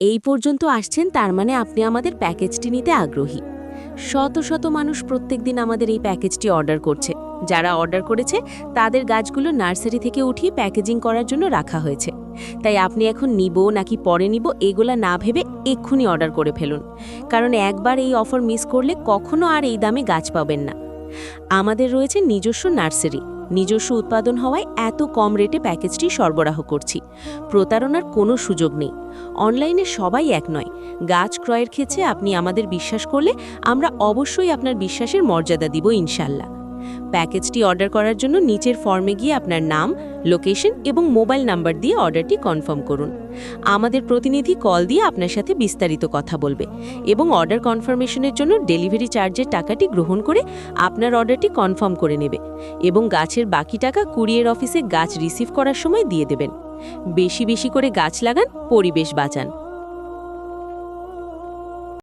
এই পর্যন্ত আসছেন, তার মানে আপনি আমাদের প্যাকেজটি নিতে আগ্রহী। শত শত মানুষ প্রত্যেকদিন আমাদের এই প্যাকেজটি অর্ডার করছে। যারা অর্ডার করেছে তাদের গাছগুলো নার্সারি থেকে উঠিয়ে প্যাকেজিং করার জন্য রাখা হয়েছে। তাই আপনি এখন নিব নাকি পরে নিব এগুলা না ভেবে এক্ষুনি অর্ডার করে ফেলুন, কারণ একবার এই অফার মিস করলে কখনো আর এই দামে গাছ পাবেন না। আমাদের রয়েছে নিজস্ব নার্সারি, নিজস্ব উৎপাদন হওয়ায় এত কম রেটে প্যাকেজটি সরবরাহ করছি। প্রতারণার কোনো সুযোগ নেই। অনলাইনে সবাই এক নয়। গাছ ক্রয়ের ক্ষেত্রে আপনি আমাদের বিশ্বাস করলে আমরা অবশ্যই আপনার বিশ্বাসের মর্যাদা দিব ইনশাল্লাহ। প্যাকেজটি অর্ডার করার জন্য নিচের ফর্মে গিয়ে আপনার নাম, লোকেশন এবং মোবাইল নাম্বার দিয়ে অর্ডারটি কনফার্ম করুন। আমাদের প্রতিনিধি কল দিয়ে আপনার সাথে বিস্তারিত কথা বলবে এবং অর্ডার কনফার্মেশনের জন্য ডেলিভারি চার্জের টাকাটি গ্রহণ করে আপনার অর্ডারটি কনফার্ম করে নেবে এবং গাছের বাকি টাকা কুরিয়ার অফিসে গাছ রিসিভ করার সময় দিয়ে দেবেন। বেশি বেশি করে গাছ লাগান, পরিবেশ বাঁচান।